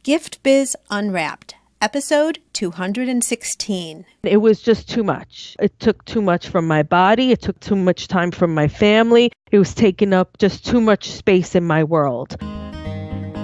Gift Biz Unwrapped, episode 216. It was just too much. It took too much from my body. It took too much time from my family. It was taking up just too much space in my world.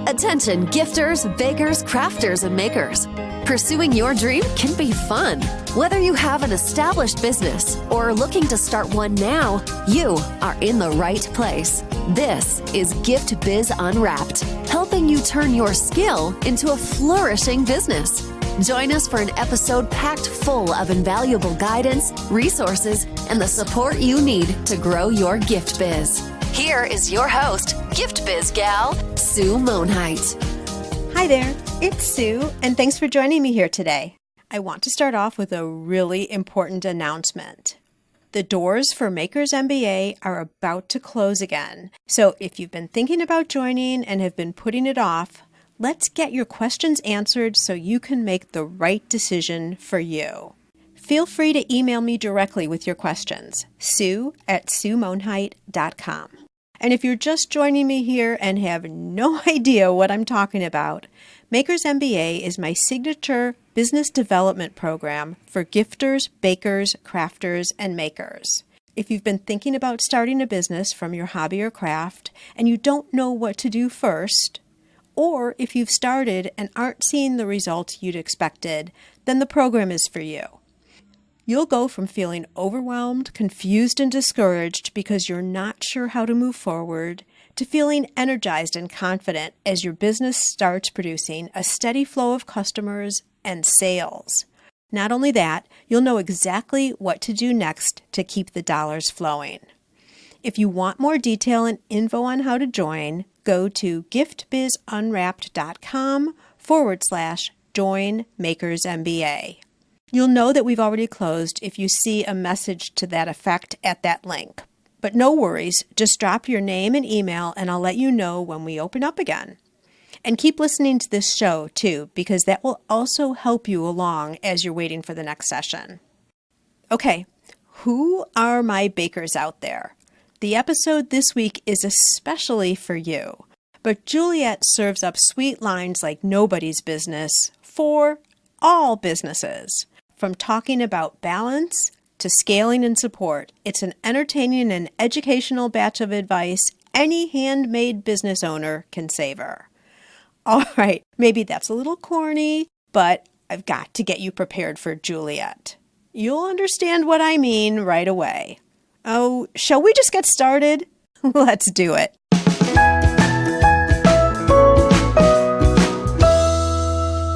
Attention gifters, bakers, crafters, and makers. Pursuing your dream can be fun. Whether you have an established business or are looking to start one now, you are in the right place. This is Gift Biz Unwrapped, helping you turn your skill into a flourishing business. Join us for an episode packed full of invaluable guidance, resources, and the support you need to grow your gift biz. Here is your host, Gift Biz Gal, Sue Monheit. Hi there, it's Sue, and thanks for joining me here today. I want to start off with a really important announcement. The doors for Makers MBA are about to close again. So if you've been thinking about joining and have been putting it off, let's get your questions answered so you can make the right decision for you. Feel free to email me directly with your questions, sue@suemonheit.com. And if you're just joining me here and have no idea what I'm talking about, Makers MBA is my signature business development program for gifters, bakers, crafters, and makers. If you've been thinking about starting a business from your hobby or craft and you don't know what to do first, or if you've started and aren't seeing the results you'd expected, then the program is for you. You'll go from feeling overwhelmed, confused, and discouraged because you're not sure how to move forward, to feeling energized and confident as your business starts producing a steady flow of customers and sales. Not only that, you'll know exactly what to do next to keep the dollars flowing. If you want more detail and info on how to join, go to giftbizunwrapped.com/join Makers MBA. You'll know that we've already closed if you see a message to that effect at that link. But no worries, just drop your name and email and I'll let you know when we open up again. And keep listening to this show too, because that will also help you along as you're waiting for the next session. Okay, who are my bakers out there? The episode this week is especially for you. But Juliet serves up sweet lines like nobody's business for all businesses. From talking about balance to scaling and support, it's an entertaining and educational batch of advice any handmade business owner can savor. All right, maybe that's a little corny, but I've got to get you prepared for Juliet. You'll understand what I mean right away. Oh, shall we just get started? Let's do it.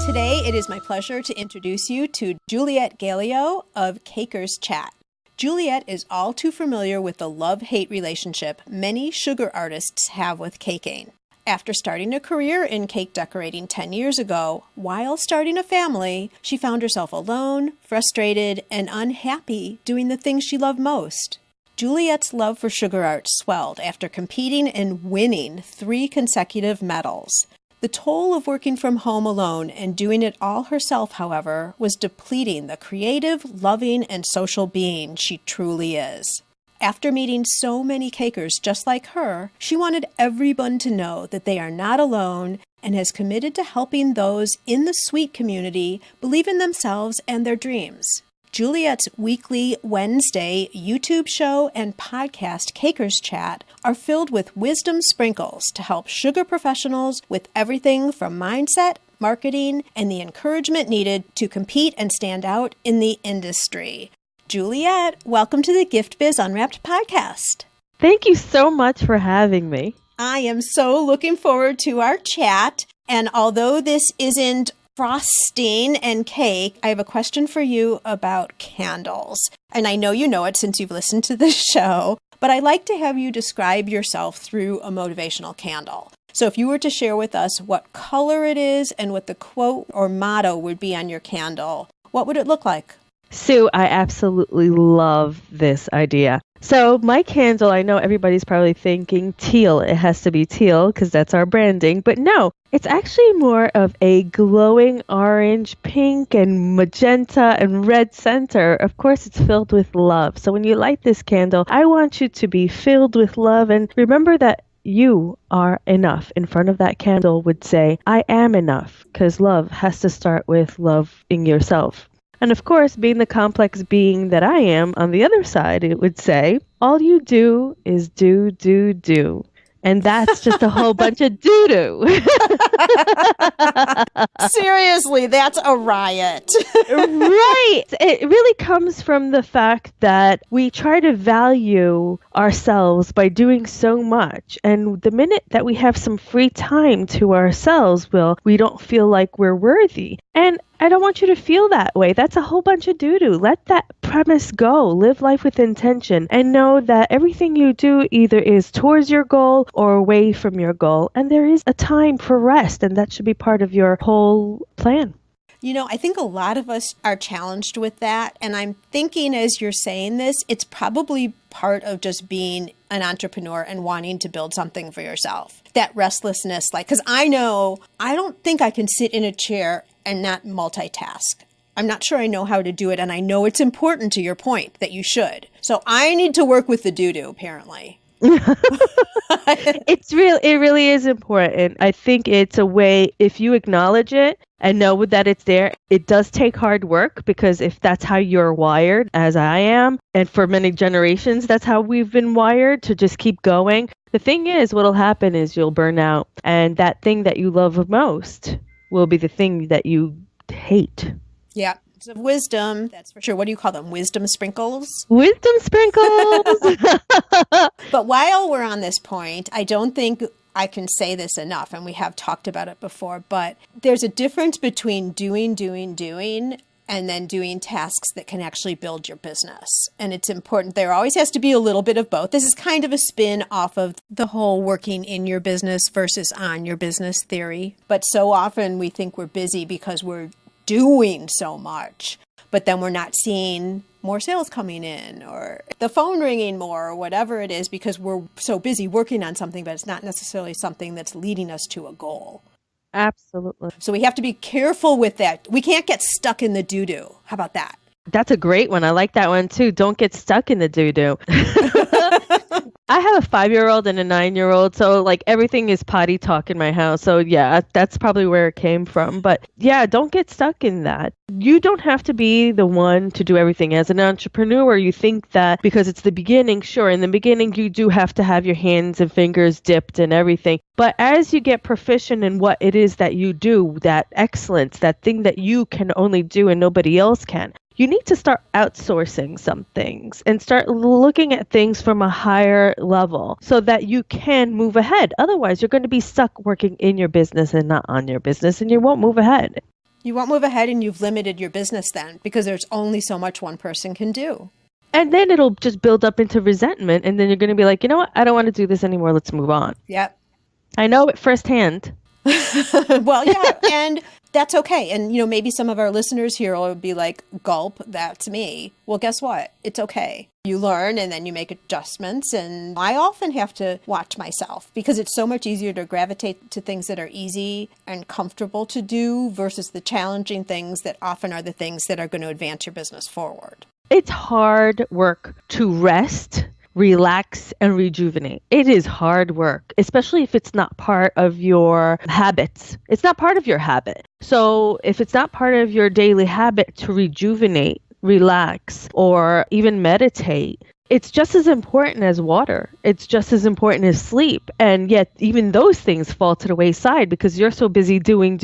Today, it is my pleasure to introduce you to Juliet Galea of Caker's Chat. Juliet is all too familiar with the love-hate relationship many sugar artists have with caking. After starting a career in cake decorating 10 years ago, while starting a family, she found herself alone, frustrated, and unhappy doing the things she loved most. Juliet's love for sugar art swelled after competing and winning 3 consecutive medals. The toll of working from home alone and doing it all herself, however, was depleting the creative, loving, and social being she truly is. After meeting so many cakers just like her, she wanted everyone to know that they are not alone and has committed to helping those in the sweet community believe in themselves and their dreams. Juliet's weekly Wednesday YouTube show and podcast Caker's Chat are filled with wisdom sprinkles to help sugar professionals with everything from mindset, marketing, and the encouragement needed to compete and stand out in the industry. Juliet, welcome to the Gift Biz Unwrapped podcast. Thank you so much for having me. I am so looking forward to our chat. And although this isn't frosting and cake, I have a question for you about candles. And I know you know it since you've listened to the show, but I'd like to have you describe yourself through a motivational candle. So if you were to share with us what color it is and what the quote or motto would be on your candle, what would it look like? Sue, I absolutely love this idea. So my candle, I know everybody's probably thinking teal. It has to be teal because that's our branding. But no, it's actually more of a glowing orange, pink, and magenta and red center. Of course, it's filled with love. So when you light this candle, I want you to be filled with love. And remember that you are enough in front of that candle would say, I am enough, because love has to start with loving yourself. And of course, being the complex being that I am, on the other side, it would say, all you do is do, do, do. And that's just a whole bunch of doo-doo. Seriously, that's a riot. Right. It really comes from the fact that we try to value ourselves by doing so much. And the minute that we have some free time to ourselves, we don't feel like we're worthy. And I don't want you to feel that way. That's a whole bunch of doo-doo. Let that premise go. Live life with intention and know that everything you do either is towards your goal or away from your goal. And there is a time for rest, and that should be part of your whole plan. You know, I think a lot of us are challenged with that. And I'm thinking as you're saying this, it's probably part of just being an entrepreneur and wanting to build something for yourself. That restlessness, because I don't think I can sit in a chair and not multitask. I'm not sure I know how to do it. And I know it's important, to your point, that you should. So I need to work with the doo-doo, apparently. It really is important. I think it's a way, if you acknowledge it and know that it's there, it does take hard work, because if that's how you're wired, as I am, and for many generations, that's how we've been wired, to just keep going. The thing is, what'll happen is you'll burn out, and that thing that you love most will be the thing that you hate. Yeah. It's wisdom, that's for sure. What do you call them? Wisdom sprinkles? Wisdom sprinkles! But while we're on this point, I don't think I can say this enough, and we have talked about it before, but there's a difference between doing, and then doing tasks that can actually build your business. And it's important. There always has to be a little bit of both. This is kind of a spin off of the whole working in your business versus on your business theory. But so often we think we're busy because we're doing so much, but then we're not seeing more sales coming in or the phone ringing more or whatever it is, because we're so busy working on something, but it's not necessarily something that's leading us to a goal. Absolutely. So we have to be careful with that. We can't get stuck in the doo-doo. How about that? That's a great one. I like that one too. Don't get stuck in the doo-doo. I have a 5-year-old and a 9-year-old, so everything is potty talk in my house. So yeah, that's probably where it came from. But yeah, don't get stuck in that. You don't have to be the one to do everything. As an entrepreneur, you think that because it's the beginning, sure, in the beginning you do have to have your hands and fingers dipped and everything. But as you get proficient in what it is that you do, that excellence, that thing that you can only do and nobody else can, you need to start outsourcing some things and start looking at things from a higher level so that you can move ahead. Otherwise, you're going to be stuck working in your business and not on your business, and you won't move ahead. You won't move ahead, and you've limited your business then, because there's only so much one person can do. And then it'll just build up into resentment, and then you're going to be like, you know what? I don't want to do this anymore. Let's move on. Yep. I know it firsthand. Well, yeah, and that's okay. And, maybe some of our listeners here will be like, gulp, that's me. Well, guess what? It's okay. You learn and then you make adjustments. And I often have to watch myself, because it's so much easier to gravitate to things that are easy and comfortable to do versus the challenging things that often are the things that are going to advance your business forward. It's hard work to rest, relax, and rejuvenate. It is hard work, especially if it's not part of your habits. It's not part of your habit. So if it's not part of your daily habit to rejuvenate, relax, or even meditate, it's just as important as water. It's just as important as sleep. And yet even those things fall to the wayside because you're so busy doing.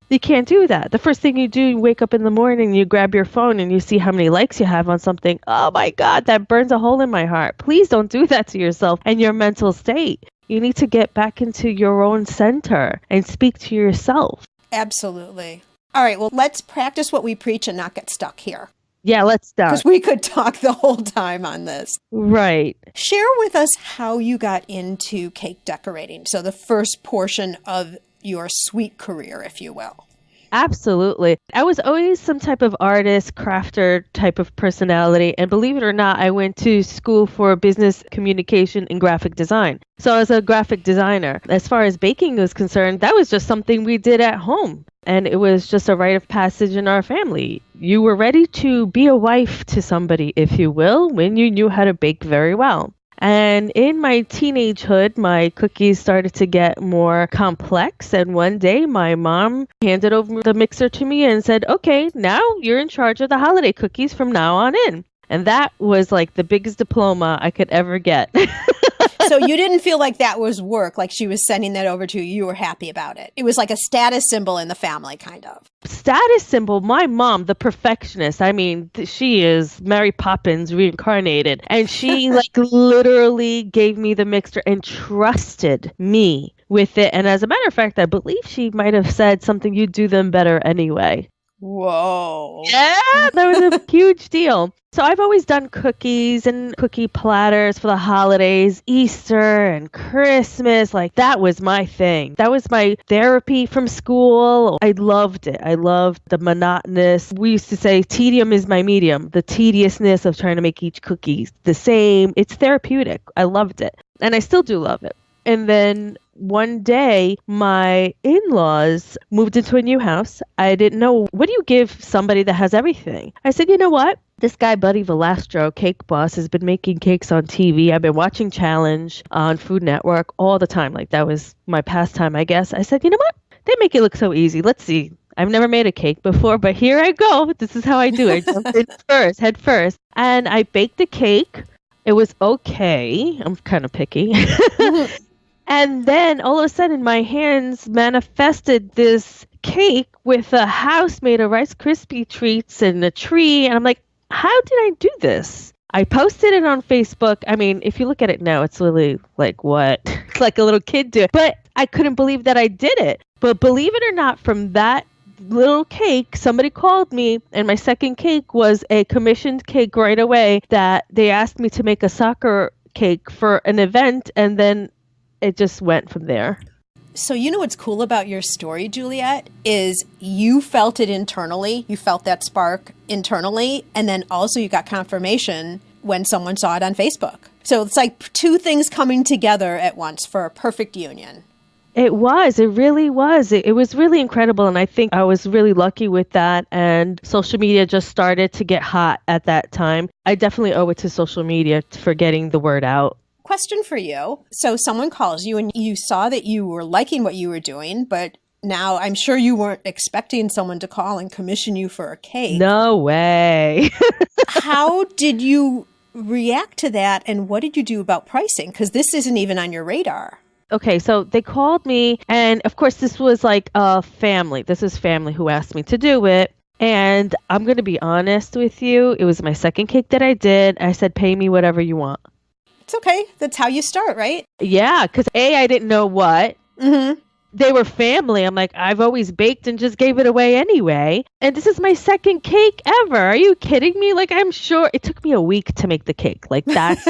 You can't do that. The first thing you do, you wake up in the morning, you grab your phone and you see how many likes you have on something. Oh my God, that burns a hole in my heart. Please don't do that to yourself and your mental state. You need to get back into your own center and speak to yourself. Absolutely. All right, well, let's practice what we preach and not get stuck here. Yeah, let's start. Because we could talk the whole time on this. Right. Share with us how you got into cake decorating. So the first portion of your sweet career, if you will. Absolutely. I was always some type of artist, crafter type of personality. And believe it or not, I went to school for business communication and graphic design. So I was a graphic designer. As far as baking was concerned, that was just something we did at home. And it was just a rite of passage in our family. You were ready to be a wife to somebody, if you will, when you knew how to bake very well. And in my teenagehood, my cookies started to get more complex. And one day my mom handed over the mixer to me and said, okay, now you're in charge of the holiday cookies from now on in. And that was like the biggest diploma I could ever get. So you didn't feel like that was work, like she was sending that over to you. You were happy about it. It was like a status symbol in the family, kind of. Status symbol. My mom, the perfectionist. I mean, she is Mary Poppins reincarnated. And she like literally gave me the mixer and trusted me with it. And as a matter of fact, I believe she might have said something, you do them better anyway. Whoa. Yeah, that was a huge deal. So I've always done cookies and cookie platters for the holidays, Easter and Christmas. Like that was my thing. That was my therapy from school. I loved it. I loved the monotonous. We used to say tedium is my medium. The tediousness of trying to make each cookie the same. It's therapeutic. I loved it. And I still do love it. And then one day, my in-laws moved into a new house. I didn't know, what do you give somebody that has everything? I said, you know what? This guy, Buddy Velastro, Cake Boss, has been making cakes on TV. I've been watching Challenge on Food Network all the time. Like that was my pastime, I guess. I said, you know what? They make it look so easy. Let's see. I've never made a cake before, but here I go. This is how I do it. I jumped in head first. And I baked the cake. It was okay. I'm kind of picky. And then all of a sudden, my hands manifested this cake with a house made of Rice Krispie treats and a tree. And I'm like, how did I do this? I posted it on Facebook. I mean, if you look at it now, it's really like what? Like a little kid did. But I couldn't believe that I did it. But believe it or not, from that little cake, somebody called me, and my second cake was a commissioned cake right away that they asked me to make a soccer cake for an event. And then it just went from there. So you know what's cool about your story, Juliet, is you felt it internally. You felt that spark internally. And then also you got confirmation when someone saw it on Facebook. So it's like two things coming together at once for a perfect union. It was. It really was. It was really incredible. And I think I was really lucky with that. And social media just started to get hot at that time. I definitely owe it to social media for getting the word out. Question for you. So someone calls you and you saw that you were liking what you were doing, but now I'm sure you weren't expecting someone to call and commission you for a cake. No way. How did you react to that, and what did you do about pricing? Because this isn't even on your radar. Okay, so they called me, and of course this was like a family. This is family who asked me to do it. And I'm going to be honest with you. It was my second cake that I did. I said, pay me whatever you want. It's okay. That's how you start, right? Yeah, because I didn't know what. Mm-hmm. They were family. I'm like, I've always baked and just gave it away anyway. And this is my second cake ever. Are you kidding me? Like, I'm sure it took me a week to make the cake. Like, that's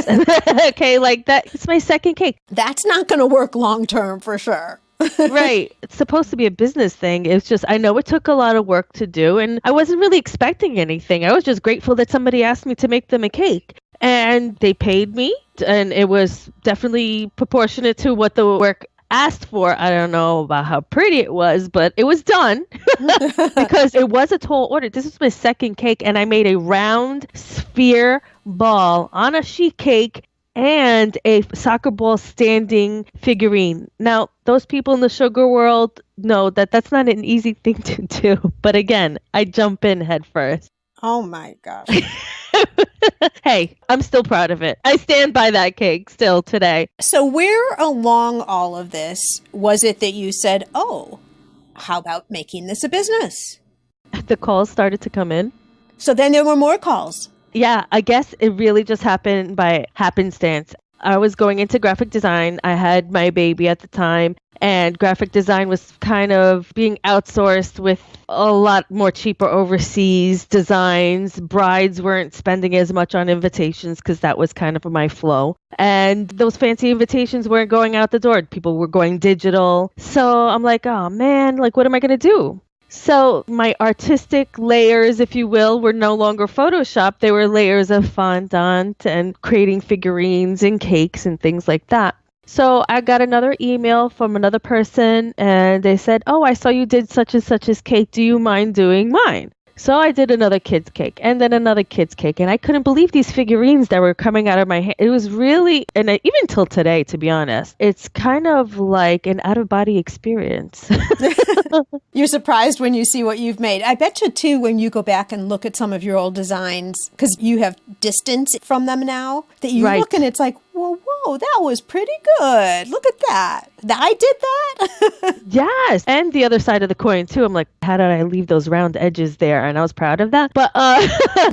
okay. Like, that. It's my second cake. That's not going to work long term for sure. Right. It's supposed to be a business thing. It's just, I know it took a lot of work to do. And I wasn't really expecting anything. I was just grateful that somebody asked me to make them a cake. And they paid me. And it was definitely proportionate to what the work asked for. I don't know about how pretty it was, but it was done because it was a tall order. This is my second cake, and I made a round sphere ball on a sheet cake and a soccer ball standing figurine. Now, those people in the sugar world know that that's not an easy thing to do. But again, I jump in head first. Oh my gosh. Hey, I'm still proud of it. I stand by that cake still today. So where along all of this was it that you said, oh, how about making this a business? The calls started to come in. So then there were more calls. Yeah, I guess it really just happened by happenstance. I was going into graphic design. I had my baby at the time, and graphic design was kind of being outsourced with a lot more cheaper overseas designs. Brides weren't spending as much on invitations because that was kind of my flow. And those fancy invitations weren't going out the door. People were going digital. So I'm like, oh man, like, what am I going to do? So my artistic layers, if you will, were no longer Photoshop. They were layers of fondant and creating figurines and cakes and things like that. So I got another email from another person, and they said, oh, I saw you did such and such as cake. Do you mind doing mine? So I did another kid's cake and then another kid's cake. And I couldn't believe these figurines that were coming out of my hand. It was really, even till today, to be honest, it's kind of like an out-of-body experience. You're surprised when you see what you've made. I bet you, too, when you go back and look at some of your old designs, because you have distance from them now, that you look and it's like, whoa, that was pretty good. Look at that. I did that? Yes. And the other side of the coin, too. I'm like, how did I leave those round edges there? And I was proud of that. But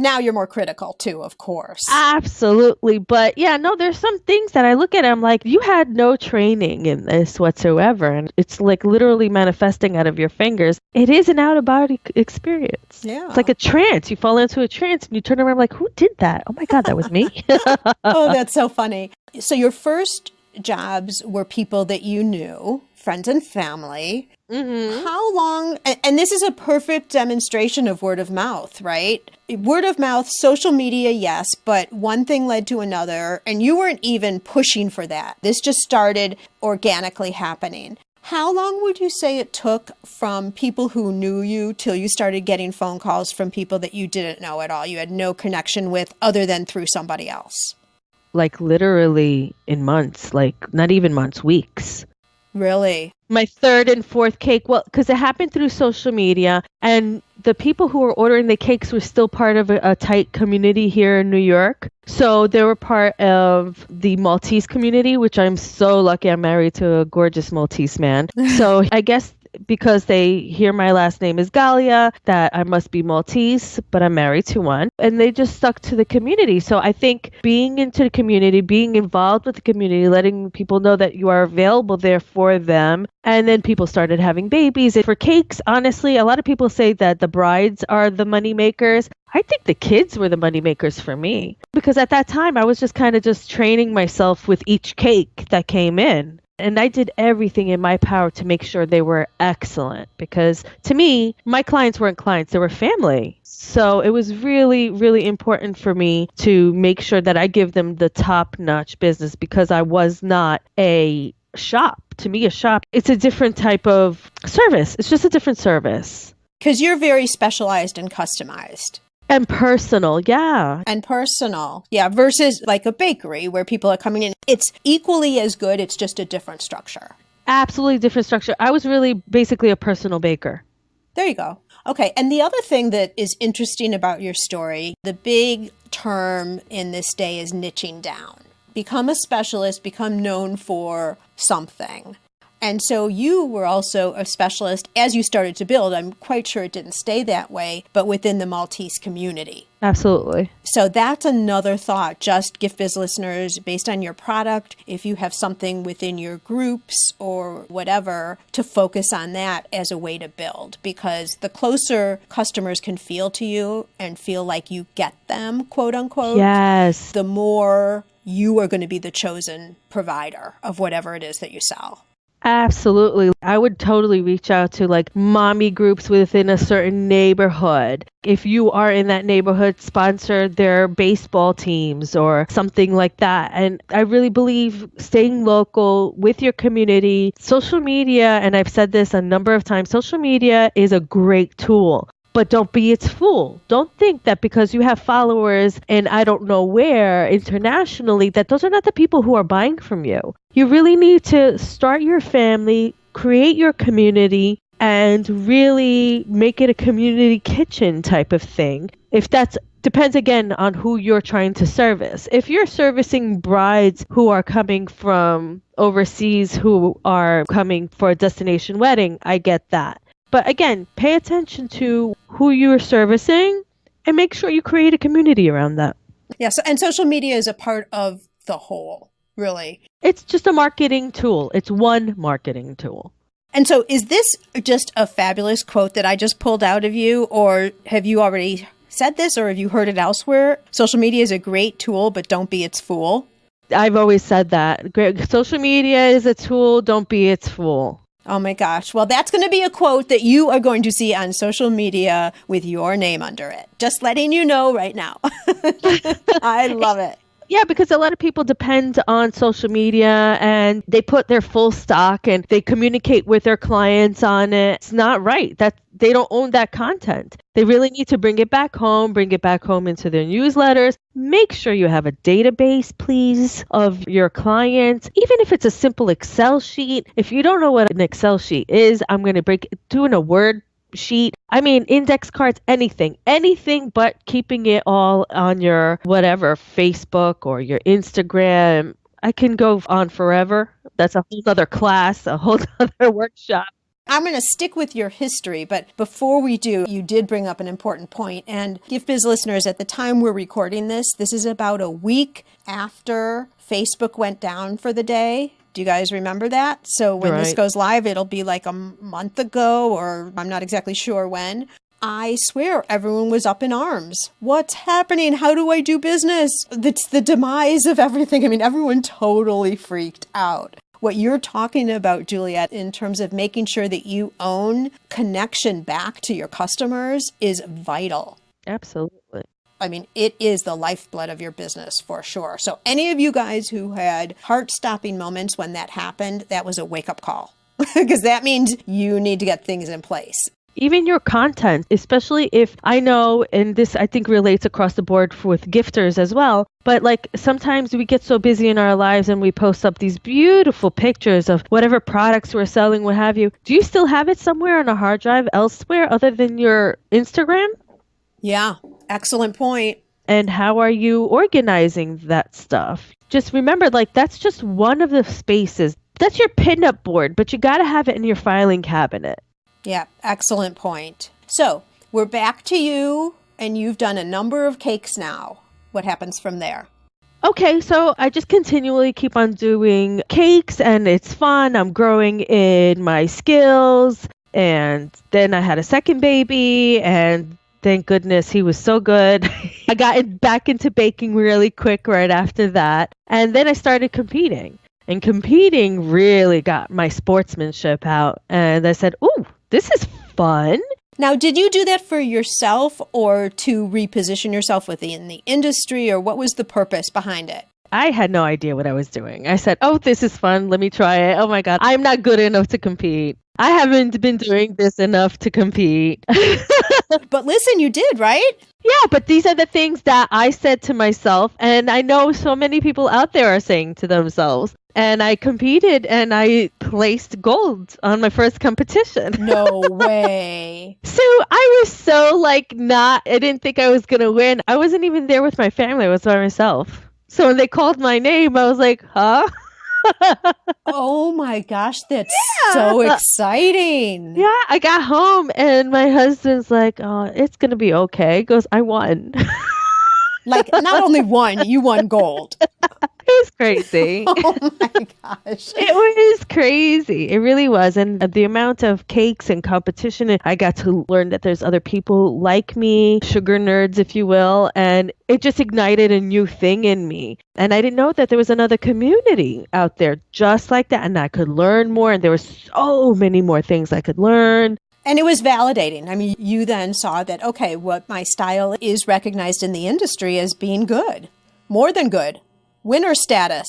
now you're more critical, too, of course. Absolutely. But yeah, no, there's some things that I look at, I'm like, you had no training in this whatsoever. And it's like literally manifesting out of your fingers. It is an out-of-body experience. Yeah. It's like a trance. You fall into a trance and you turn around like, who did that? Oh my God, that was me. Oh, that's so funny. So your first jobs were people that you knew, friends and family. Mm-hmm. How long, and this is a perfect demonstration of word of mouth, right? Word of mouth, social media, yes, but one thing led to another, and you weren't even pushing for that. This just started organically happening. How long would you say it took from people who knew you till you started getting phone calls from people that you didn't know at all, you had no connection with other than through somebody else? Like literally in months, like not even months, weeks. Really? My third and fourth cake, well, because it happened through social media, and the people who were ordering the cakes were still part of a tight community here in New York. So they were part of the Maltese community, which I'm so lucky. I'm married to a gorgeous Maltese man. So I guess because they hear my last name is Galea, that I must be Maltese, but I'm married to one. And they just stuck to the community. So I think being into the community, being involved with the community, letting people know that you are available there for them. And then people started having babies. And for cakes, honestly, a lot of people say that the brides are the money makers. I think the kids were the money makers for me. Because at that time, I was just kind of just training myself with each cake that came in. And I did everything in my power to make sure they were excellent, because to me, my clients weren't clients, they were family. So it was really, really important for me to make sure that I give them the top-notch business, because I was not a shop. To me, a shop, it's a different type of service. It's just a different service. Because you're very specialized and customized. And personal, yeah. And personal, yeah, versus like a bakery where people are coming in. It's equally as good, it's just a different structure. Absolutely different structure. I was really basically a personal baker. There you go. Okay, and the other thing that is interesting about your story, the big term in this day is niching down. Become a specialist, become known for something. And so you were also a specialist as you started to build. I'm quite sure it didn't stay that way, but within the Maltese community. Absolutely. So that's another thought. Just Gift Biz listeners, based on your product, if you have something within your groups or whatever, to focus on that as a way to build. Because the closer customers can feel to you and feel like you get them, quote unquote, yes, the more you are going to be the chosen provider of whatever it is that you sell. Absolutely. I would totally reach out to like mommy groups within a certain neighborhood. If you are in that neighborhood, sponsor their baseball teams or something like that. And I really believe staying local with your community, social media, and I've said this a number of times, social media is a great tool. But don't be its fool. Don't think that because you have followers and I don't know where internationally, that those are not the people who are buying from you. You really need to start your family, create your community, and really make it a community kitchen type of thing. If that's depends again on who you're trying to service. If you're servicing brides who are coming from overseas, who are coming for a destination wedding, I get that. But again, pay attention to who you're servicing and make sure you create a community around that. Yes, and social media is a part of the whole, really. It's just a marketing tool. It's one marketing tool. And so is this just a fabulous quote that I just pulled out of you, or have you already said this, or have you heard it elsewhere? Social media is a great tool, but don't be its fool. I've always said that. Social media is a tool, don't be its fool. Oh my gosh. Well, that's going to be a quote that you are going to see on social media with your name under it. Just letting you know right now. I love it. Yeah, because a lot of people depend on social media and they put their full stock and they communicate with their clients on it. It's not right. That they don't own that content. They really need to bring it back home into their newsletters. Make sure you have a database, please, of your clients. Even if it's a simple Excel sheet. If you don't know what an Excel sheet is, I'm going to do in a Word sheet. I mean, index cards, anything but keeping it all on your whatever, Facebook or your Instagram. I can go on forever. That's a whole other class, a whole other workshop. I'm going to stick with your history, but before we do, you did bring up an important point. And GiftBiz listeners, at the time we're recording this is about a week after Facebook went down for the day. Do you guys remember that? So when this goes live, it'll be like a month ago, or I'm not exactly sure when. I swear everyone was up in arms. What's happening? How do I do business? It's the demise of everything. I mean, everyone totally freaked out. What you're talking about, Juliet, in terms of making sure that you own connection back to your customers is vital. Absolutely. I mean, it is the lifeblood of your business for sure. So any of you guys who had heart-stopping moments when that happened, that was a wake-up call because that means you need to get things in place. Even your content, especially if I know, and this I think relates across the board with gifters as well, but like sometimes we get so busy in our lives and we post up these beautiful pictures of whatever products we're selling, what have you. Do you still have it somewhere on a hard drive elsewhere other than your Instagram? Yeah, excellent point. And how are you organizing that stuff? Just remember, like, that's just one of the spaces. That's your pinup board, but you got to have it in your filing cabinet. Yeah, excellent point. So we're back to you, and you've done a number of cakes now. What happens from there? Okay, so I just continually keep on doing cakes, and it's fun. I'm growing in my skills. And then I had a second baby, and thank goodness he was so good. I got back into baking really quick right after that. And then I started competing. And competing really got my sportsmanship out. And I said, ooh, this is fun. Now, did you do that for yourself or to reposition yourself within the industry, or what was the purpose behind it? I had no idea what I was doing. I said, oh, this is fun. Let me try it. Oh my God, I'm not good enough to compete. I haven't been doing this enough to compete. But listen, you did, right? Yeah, but these are the things that I said to myself. And I know so many people out there are saying to themselves. And I competed and I placed gold on my first competition. No way. So I was so I didn't think I was going to win. I wasn't even there with my family. I was by myself. So when they called my name, I was like, huh? Oh my gosh, that's so exciting. Yeah, I got home and my husband's like, oh, it's going to be okay. He goes, I won. Like, not only won, you won gold. It was crazy. Oh my gosh. It was crazy. It really was. And the amount of cakes and competition, I got to learn that there's other people like me, sugar nerds, if you will. And it just ignited a new thing in me. And I didn't know that there was another community out there just like that. And I could learn more. And there were so many more things I could learn. And it was validating. I mean, you then saw that, okay, what my style is recognized in the industry as being good, more than good, winner status.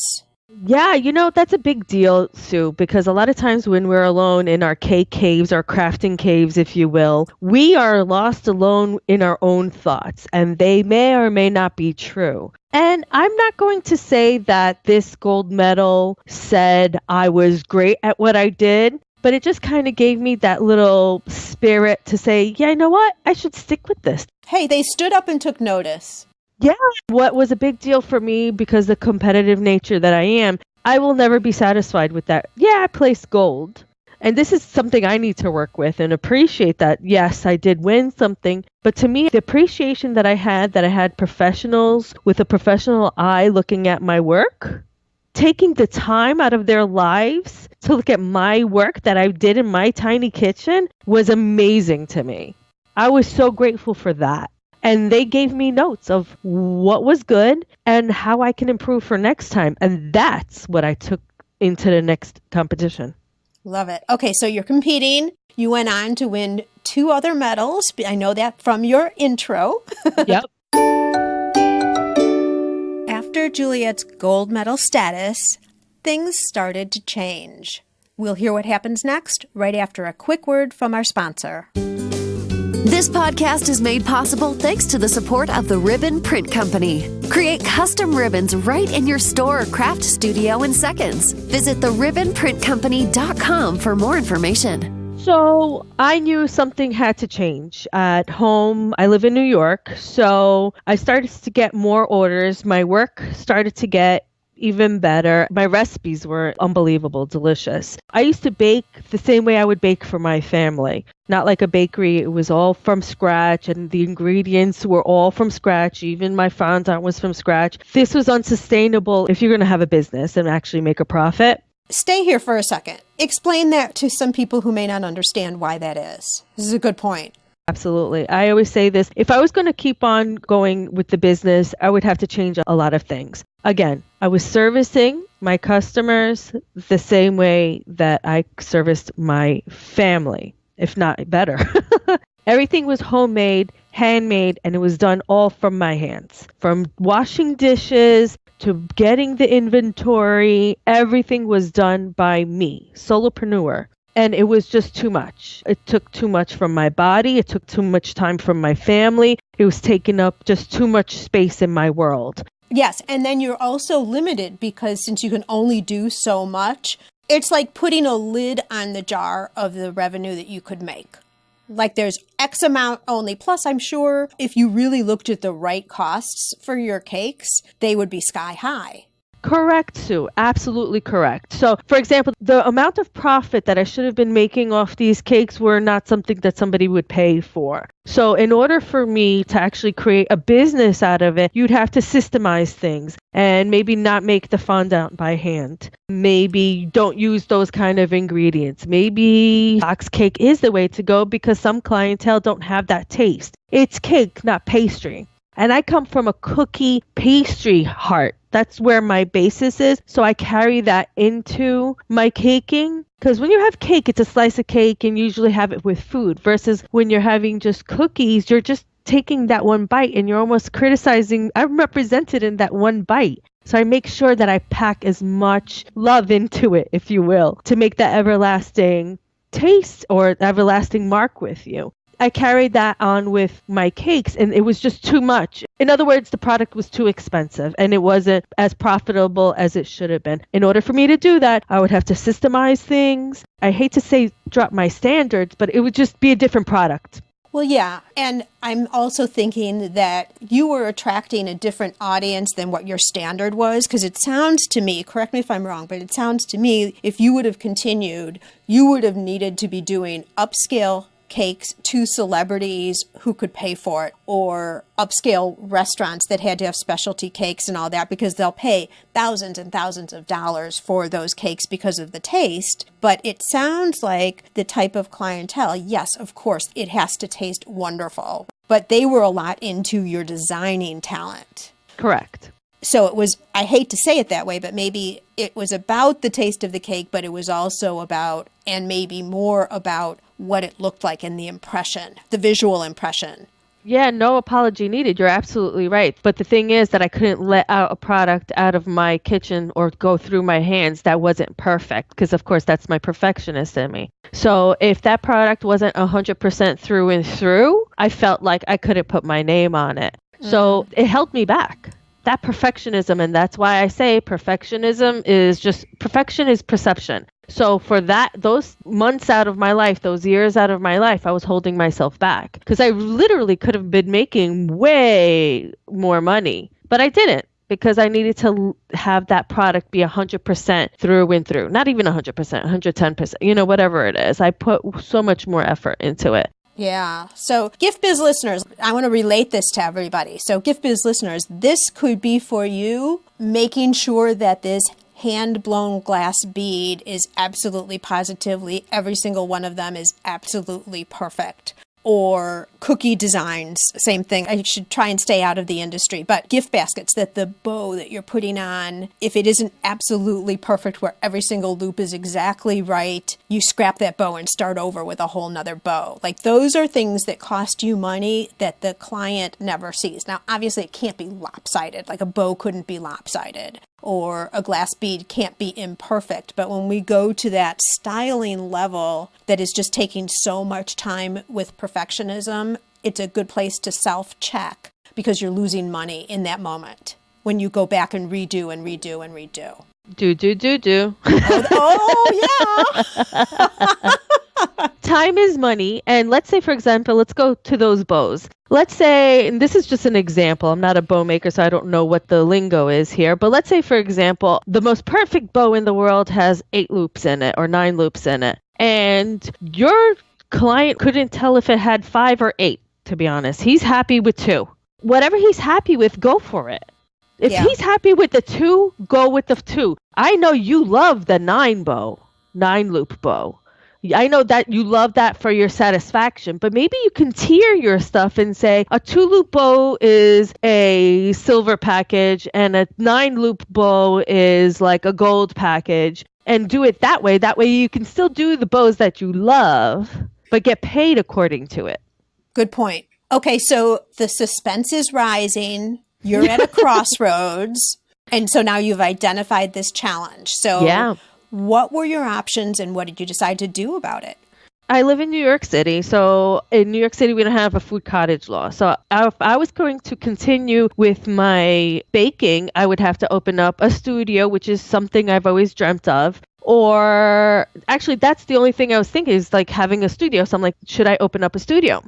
Yeah, that's a big deal, Sue, because a lot of times when we're alone in our cake caves, our crafting caves, if you will, we are lost alone in our own thoughts, and they may or may not be true. And I'm not going to say that this gold medal said I was great at what I did, but it just kind of gave me that little spirit to say, yeah, you know what? I should stick with this. Hey, they stood up and took notice. Yeah. What was a big deal for me, because the competitive nature that I am, I will never be satisfied with that. Yeah, I placed gold. And this is something I need to work with and appreciate that. Yes, I did win something. But to me, the appreciation that I had professionals with a professional eye looking at my work, taking the time out of their lives to look at my work that I did in my tiny kitchen was amazing to me. I was so grateful for that. And they gave me notes of what was good and how I can improve for next time. And that's what I took into the next competition. Love it. Okay, so you're competing. You went on to win 2 other medals. I know that from your intro. Yep. after Juliet's gold medal status, things started to change. We'll hear what happens next right after a quick word from our sponsor. This podcast is made possible thanks to the support of the Ribbon Print Company. Create custom ribbons right in your store or craft studio in seconds. Visit theribbonprintcompany.com for more information. So I knew something had to change. At home, I live in New York, so I started to get more orders. My work started to get even better. My recipes were unbelievable, delicious. I used to bake the same way I would bake for my family. Not like a bakery. It was all from scratch, and the ingredients were all from scratch. Even my fondant was from scratch. This was unsustainable if you're going to have a business and actually make a profit. Stay here for a second. Explain that to some people who may not understand why that is. This is a good point. Absolutely. I always say this. If I was going to keep on going with the business, I would have to change a lot of things. Again, I was servicing my customers the same way that I serviced my family, if not better. Everything was homemade, handmade, and it was done all from my hands. From washing dishes to getting the inventory, everything was done by me, solopreneur. And it was just too much. It took too much from my body. It took too much time from my family. It was taking up just too much space in my world. Yes, and then you're also limited because since you can only do so much, it's like putting a lid on the jar of the revenue that you could make. Like there's X amount only. Plus, I'm sure if you really looked at the right costs for your cakes, they would be sky high. Correct, Sue. Absolutely correct. So, for example, the amount of profit that I should have been making off these cakes were not something that somebody would pay for. So, in order for me to actually create a business out of it, you'd have to systemize things and maybe not make the fondant by hand. Maybe don't use those kind of ingredients. Maybe box cake is the way to go because some clientele don't have that taste. It's cake, not pastry. And I come from a cookie pastry heart. That's where my basis is. So I carry that into my caking. Because when you have cake, it's a slice of cake and you usually have it with food. Versus when you're having just cookies, you're just taking that one bite and you're almost criticizing. I'm represented in that one bite. So I make sure that I pack as much love into it, if you will, to make that everlasting taste or everlasting mark with you. I carried that on with my cakes and it was just too much. In other words, the product was too expensive and it wasn't as profitable as it should have been. In order for me to do that, I would have to systemize things. I hate to say drop my standards, but it would just be a different product. Well, yeah. And I'm also thinking that you were attracting a different audience than what your standard was, because it sounds to me, correct me if I'm wrong, but it sounds to me if you would have continued, you would have needed to be doing upscale cakes to celebrities who could pay for it, or upscale restaurants that had to have specialty cakes and all that, because they'll pay thousands and thousands of dollars for those cakes because of the taste. But it sounds like the type of clientele, yes, of course, it has to taste wonderful, but they were a lot into your designing talent. Correct. So it was, I hate to say it that way, but maybe it was about the taste of the cake, but it was also about, and maybe more about what it looked like in the impression, the visual impression. Yeah, no apology needed. You're absolutely right. But the thing is that I couldn't let out a product out of my kitchen or go through my hands that wasn't perfect, because of course that's my perfectionist in me. So if that product wasn't 100% through and through, I felt like I couldn't put my name on it. So it held me back. That perfectionism, and that's why I say perfectionism is just, perfection is perception. So for that, those months out of my life, those years out of my life, I was holding myself back because I literally could have been making way more money, but I didn't because I needed to have that product be 100% through and through. Not even 100%, 110%, whatever it is. I put so much more effort into it. Yeah. So Gift Biz listeners, I want to relate this to everybody. So Gift Biz listeners, this could be for you making sure that this hand-blown glass bead is absolutely positively, every single one of them is absolutely perfect. or cookie designs, same thing. I should try and stay out of the industry, but gift baskets, that the bow that you're putting on, if it isn't absolutely perfect where every single loop is exactly right, you scrap that bow and start over with a whole nother bow. Like, those are things that cost you money that the client never sees. Now, obviously it can't be lopsided. Like, a bow couldn't be lopsided, or a glass bead can't be imperfect. But when we go to that styling level that is just taking so much time with perfectionism, it's a good place to self-check, because you're losing money in that moment when you go back and redo and redo and redo. Do. Oh yeah. Time is money. And let's say, for example, let's go to those bows. Let's say, and this is just an example, I'm not a bow maker, so I don't know what the lingo is here, but let's say, for example, the most perfect bow in the world has 8 loops in it or 9 loops in it. And your client couldn't tell if it had 5 or 8, to be honest. He's happy with 2. Whatever he's happy with, go for it. If he's happy with the 2, go with the 2. I know you love the 9 loop bow. I know that you love that for your satisfaction, but maybe you can tier your stuff and say a 2-loop bow is a silver package and a 9-loop bow is like a gold package, and do it that way. That way you can still do the bows that you love, but get paid according to it. Good point. Okay, so the suspense is rising. You're at a crossroads. And so now you've identified this challenge. So what were your options and what did you decide to do about it? I live in New York City. So in New York City, we don't have a food cottage law. So if I was going to continue with my baking, I would have to open up a studio, which is something I've always dreamt of. Or actually, that's the only thing I was thinking, is like having a studio. So I'm like, should I open up a studio?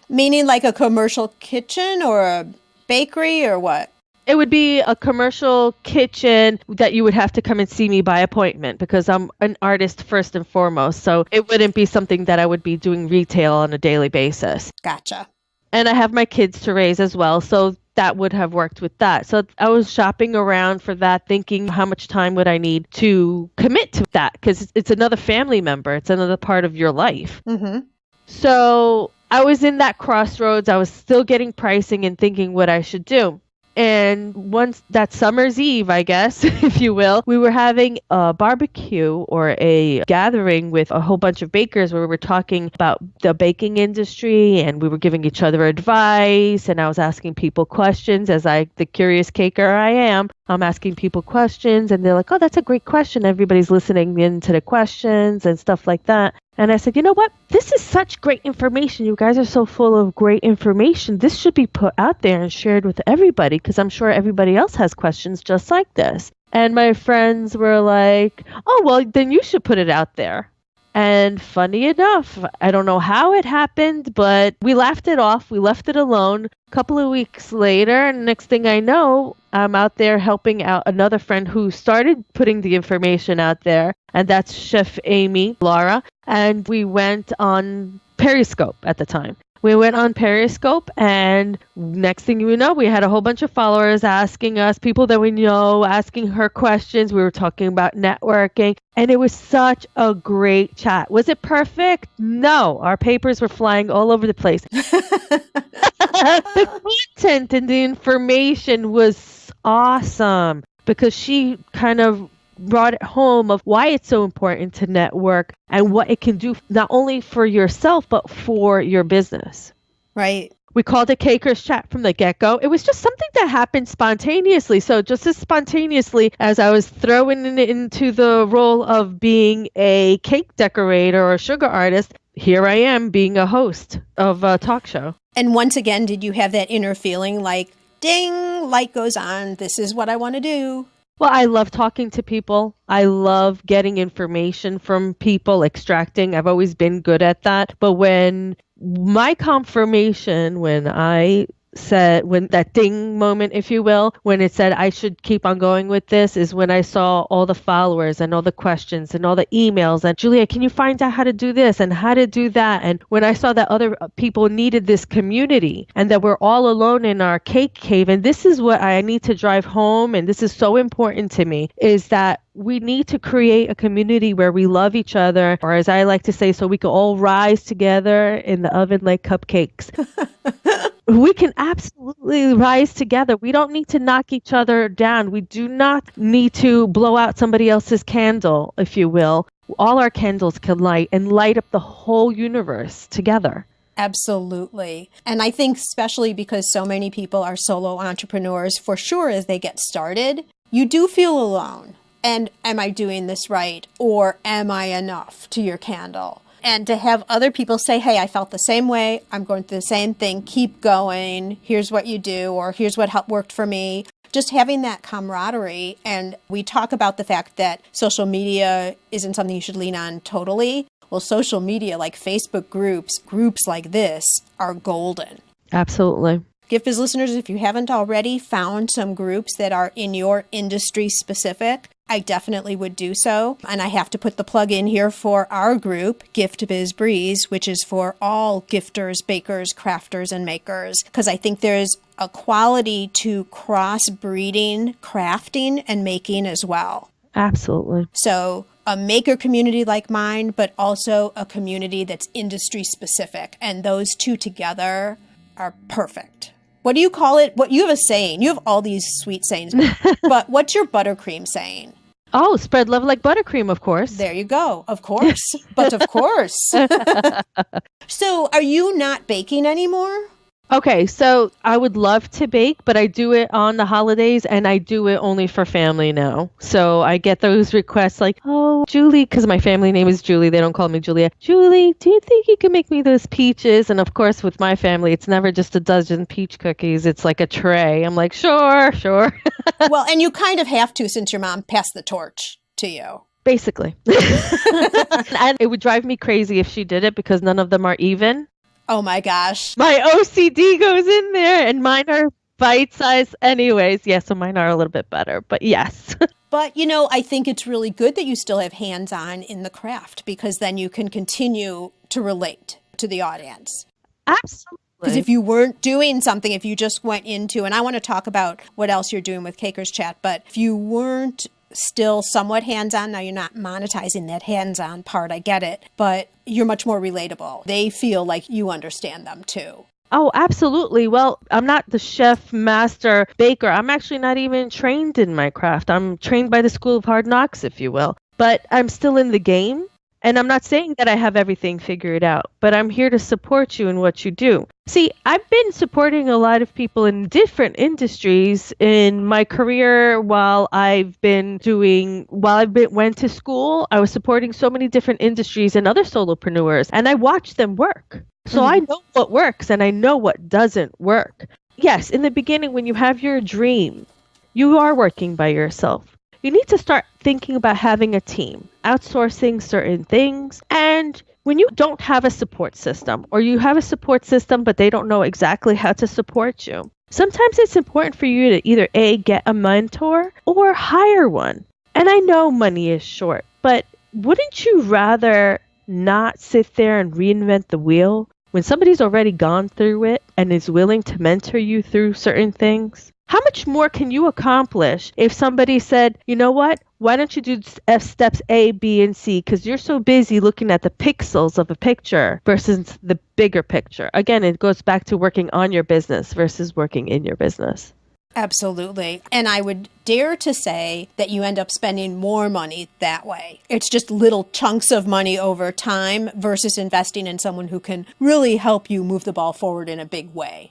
Meaning like a commercial kitchen or a bakery or what? It would be a commercial kitchen that you would have to come and see me by appointment, because I'm an artist first and foremost. So it wouldn't be something that I would be doing retail on a daily basis. Gotcha. And I have my kids to raise as well. So that would have worked with that. So I was shopping around for that, thinking how much time would I need to commit to that? Because it's another family member. It's another part of your life. Mm-hmm. So I was in that crossroads. I was still getting pricing and thinking what I should do. And once that summer's eve, I guess, if you will, we were having a barbecue or a gathering with a whole bunch of bakers where we were talking about the baking industry and we were giving each other advice. And I was asking people questions, as the curious caker I am. I'm asking people questions and they're like, oh, that's a great question. Everybody's listening in to the questions and stuff like that. And I said, you know what? This is such great information. You guys are so full of great information. This should be put out there and shared with everybody, because I'm sure everybody else has questions just like this. And my friends were like, oh, well, then you should put it out there. And funny enough, I don't know how it happened, but we laughed it off. We left it alone. A couple of weeks later, and next thing I know, I'm out there helping out another friend who started putting the information out there. And that's Chef Amy Laura. And we went on Periscope at the time. We went on Periscope, and next thing you know, we had a whole bunch of followers asking us, people that we know, asking her questions. We were talking about networking, and it was such a great chat. Was it perfect? No. Our papers were flying all over the place. The content and the information was awesome, because she kind of brought it home of why it's so important to network and what it can do not only for yourself, but for your business. Right. We called it Caker's Chat from the get-go. It was just something that happened spontaneously. So just as spontaneously as I was throwing into the role of being a cake decorator or a sugar artist, here I am being a host of a talk show. And once again, did you have that inner feeling like, ding, light goes on, this is what I want to do? Well, I love talking to people. I love getting information from people, extracting. I've always been good at that. But when my confirmation, when I said, when that ding moment, if you will, when it said I should keep on going with this, is when I saw all the followers and all the questions and all the emails and Julia, can you find out how to do this and how to do that? And when I saw that other people needed this community and that we're all alone in our cake cave, and this is what I need to drive home, and this is so important to me, is that we need to create a community where we love each other, or as I like to say, so we can all rise together in the oven like cupcakes. We can absolutely rise together. We don't need to knock each other down. We do not need to blow out somebody else's candle, if you will. All our candles can light and light up the whole universe together. Absolutely. And I think especially because so many people are solo entrepreneurs, for sure, as they get started, you do feel alone. And am I doing this right? Or am I enough to your candle? And to have other people say, hey, I felt the same way. I'm going through the same thing. Keep going. Here's what you do, or here's what worked for me. Just having that camaraderie. And we talk about the fact that social media isn't something you should lean on totally. Well, social media like Facebook groups like this are golden. Absolutely. Gift Biz listeners, if you haven't already found some groups that are in your industry specific, I definitely would do so. And I have to put the plug in here for our group, Gift Biz Breeze, which is for all gifters, bakers, crafters, and makers, because I think there's a quality to cross-breeding, crafting, and making as well. Absolutely. So a maker community like mine, but also a community that's industry specific. And those two together are perfect. What do you call it? What you have a saying. You have all these sweet sayings. But what's your buttercream saying? Oh, spread love like buttercream, of course. There you go. Of course. But of course. So are you not baking anymore? Okay, so I would love to bake, but I do it on the holidays and I do it only for family now. So I get those requests like, oh, Julie, because my family name is Julie. They don't call me Juliet. Julie, do you think you can make me those peaches? And of course, with my family, it's never just a dozen peach cookies. It's like a tray. I'm like, sure. Well, and you kind of have to since your mom passed the torch to you. Basically. And it would drive me crazy if she did it because none of them are even. Oh my gosh. My OCD goes in there and mine are bite size anyways. Yeah, so mine are a little bit better, but yes. But, I think it's really good that you still have hands-on in the craft because then you can continue to relate to the audience. Absolutely. Because if you weren't doing something, if you just went into, and I want to talk about what else you're doing with Cakers Chat, but if you weren't still somewhat hands-on, now you're not monetizing that hands-on part, I get it, but you're much more relatable. They feel like you understand them too. Oh, absolutely. Well, I'm not the chef, master, baker. I'm actually not even trained in my craft. I'm trained by the School of Hard Knocks, if you will. But I'm still in the game. And I'm not saying that I have everything figured out, but I'm here to support you in what you do. See, I've been supporting a lot of people in different industries in my career while went to school. I was supporting so many different industries and other solopreneurs, and I watched them work. So I know what works and I know what doesn't work. Yes, in the beginning, when you have your dream, you are working by yourself. You need to start thinking about having a team, outsourcing certain things. And when you don't have a support system, or you have a support system, but they don't know exactly how to support you, sometimes it's important for you to either A, get a mentor or hire one. And I know money is short, but wouldn't you rather not sit there and reinvent the wheel when somebody's already gone through it and is willing to mentor you through certain things? How much more can you accomplish if somebody said, you know what, why don't you do steps A, B, and C? Because you're so busy looking at the pixels of a picture versus the bigger picture. Again, it goes back to working on your business versus working in your business. Absolutely. And I would dare to say that you end up spending more money that way. It's just little chunks of money over time versus investing in someone who can really help you move the ball forward in a big way.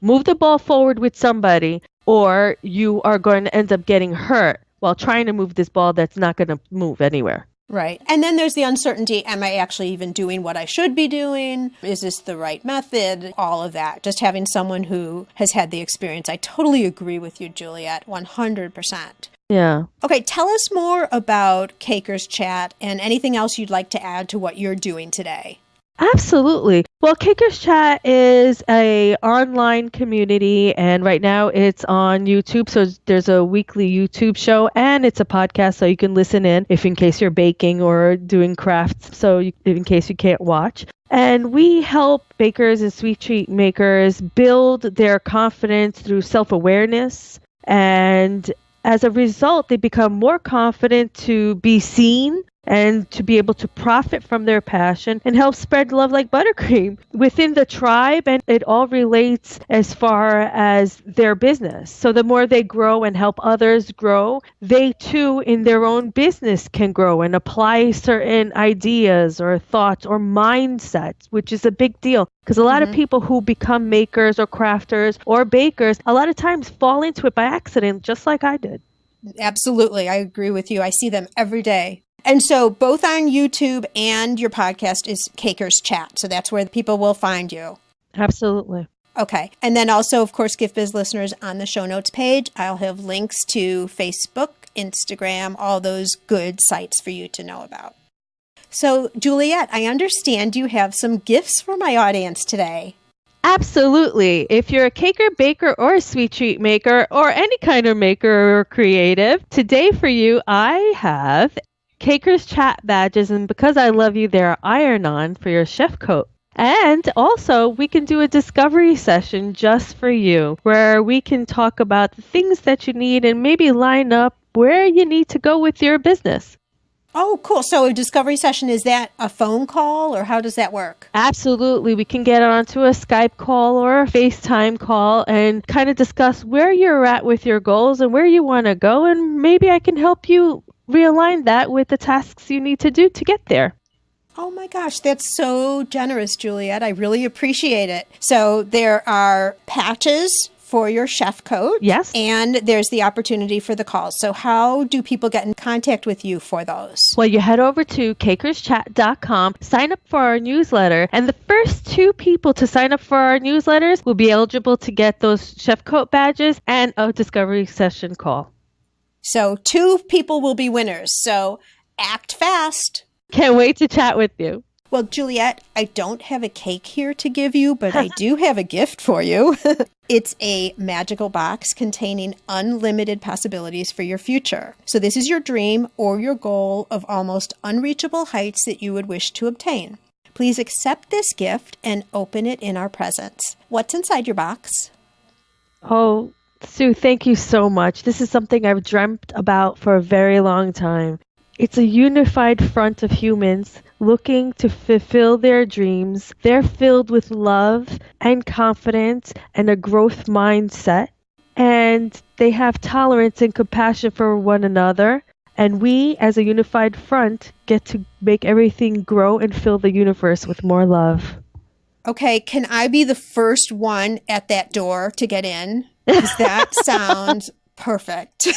Move the ball forward with somebody, or you are going to end up getting hurt while trying to move this ball that's not going to move anywhere. Right. And then there's the uncertainty. Am I actually even doing what I should be doing? Is this the right method? All of that. Just having someone who has had the experience. I totally agree with you, Juliet, 100%. Yeah. Okay, tell us more about Cakers Chat and anything else you'd like to add to what you're doing today. Absolutely. Well, Cakers Chat is a online community, and right now it's on YouTube. So there's a weekly YouTube show, and it's a podcast, so you can listen in case you're baking or doing crafts. So in case you can't watch. And we help bakers and sweet treat makers build their confidence through self-awareness. And as a result, they become more confident to be seen and to be able to profit from their passion and help spread love like buttercream within the tribe. And it all relates as far as their business. So the more they grow and help others grow, they too in their own business can grow and apply certain ideas or thoughts or mindsets, which is a big deal. Because a lot of people who become makers or crafters or bakers, a lot of times fall into it by accident, just like I did. Absolutely. I agree with you. I see them every day. And so both on YouTube and your podcast is Cakers Chat. So that's where people will find you. Absolutely. Okay. And then also, of course, Gift Biz listeners, on the show notes page, I'll have links to Facebook, Instagram, all those good sites for you to know about. So, Juliet, I understand you have some gifts for my audience today. Absolutely. If you're a caker, baker, or a sweet treat maker, or any kind of maker or creative, today for you, I have Cakers Chat badges, and because I love you, they're iron-on for your chef coat. And also, we can do a discovery session just for you, where we can talk about the things that you need and maybe line up where you need to go with your business. Oh, cool. So a discovery session, is that a phone call or how does that work? Absolutely. We can get onto a Skype call or a FaceTime call and kind of discuss where you're at with your goals and where you want to go. And maybe I can help you realign that with the tasks you need to do to get there. Oh my gosh, that's so generous, Juliet. I really appreciate it. So there are patches for your chef coat. Yes. And there's the opportunity for the calls. So how do people get in contact with you for those? Well, you head over to cakerschat.com, sign up for our newsletter, and the first 2 people to sign up for our newsletters will be eligible to get those chef coat badges and a discovery session call. So 2 people will be winners. So act fast. Can't wait to chat with you. Well, Juliet, I don't have a cake here to give you, but I do have a gift for you. It's a magical box containing unlimited possibilities for your future. So this is your dream or your goal of almost unreachable heights that you would wish to obtain. Please accept this gift and open it in our presence. What's inside your box? Oh, Sue, thank you so much. This is something I've dreamt about for a very long time. It's a unified front of humans looking to fulfill their dreams. They're filled with love and confidence and a growth mindset. And they have tolerance and compassion for one another. And we, as a unified front, get to make everything grow and fill the universe with more love. Okay, can I be the first one at that door to get in? Because that sounds perfect.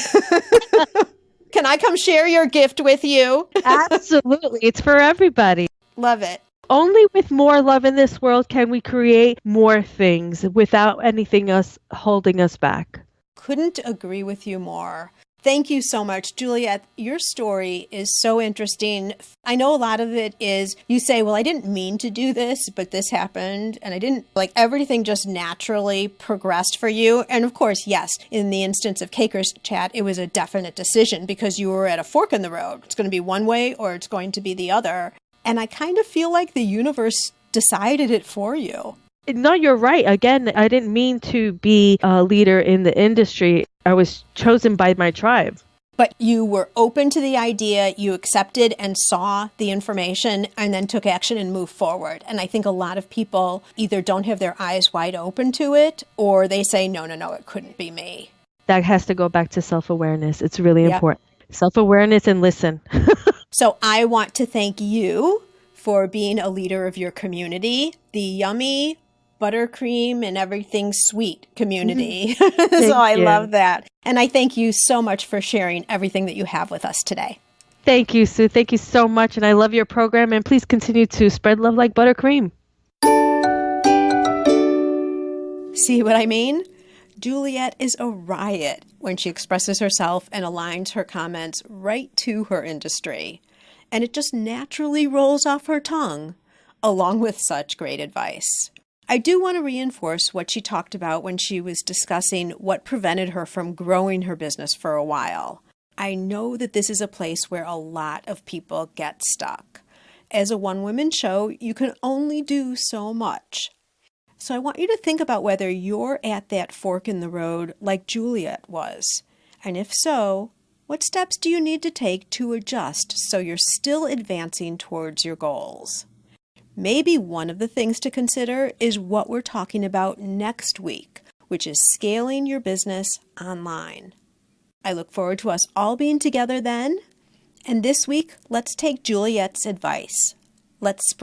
Can I come share your gift with you? Absolutely. It's for everybody. Love it. Only with more love in this world can we create more things without anything else holding us back. Couldn't agree with you more. Thank you so much, Juliet. Your story is so interesting. I know a lot of it is you say, well, I didn't mean to do this, but this happened. And I didn't, like, everything just naturally progressed for you. And of course, yes, in the instance of Cakers Chat, it was a definite decision because you were at a fork in the road. It's going to be one way or it's going to be the other. And I kind of feel like the universe decided it for you. No, you're right. Again, I didn't mean to be a leader in the industry. I was chosen by my tribe. But you were open to the idea, you accepted and saw the information, and then took action and moved forward. And I think a lot of people either don't have their eyes wide open to it, or they say, no, it couldn't be me. That has to go back to self-awareness. It's really important. Self-awareness and listen. So I want to thank you for being a leader of your community, the yummy buttercream and everything sweet community. So I love that. And I thank you so much for sharing everything that you have with us today. Thank you, Sue. Thank you so much. And I love your program. And please continue to spread love like buttercream. See what I mean? Juliet is a riot when she expresses herself and aligns her comments right to her industry. And it just naturally rolls off her tongue. along with such great advice. I do want to reinforce what she talked about when she was discussing what prevented her from growing her business for a while. I know that this is a place where a lot of people get stuck. As a one-woman show, you can only do so much. So I want you to think about whether you're at that fork in the road like Juliet was. And if so, what steps do you need to take to adjust so you're still advancing towards your goals? Maybe one of the things to consider is what we're talking about next week, which is scaling your business online. I look forward to us all being together then. And this week, let's take Juliet's advice. Let's spread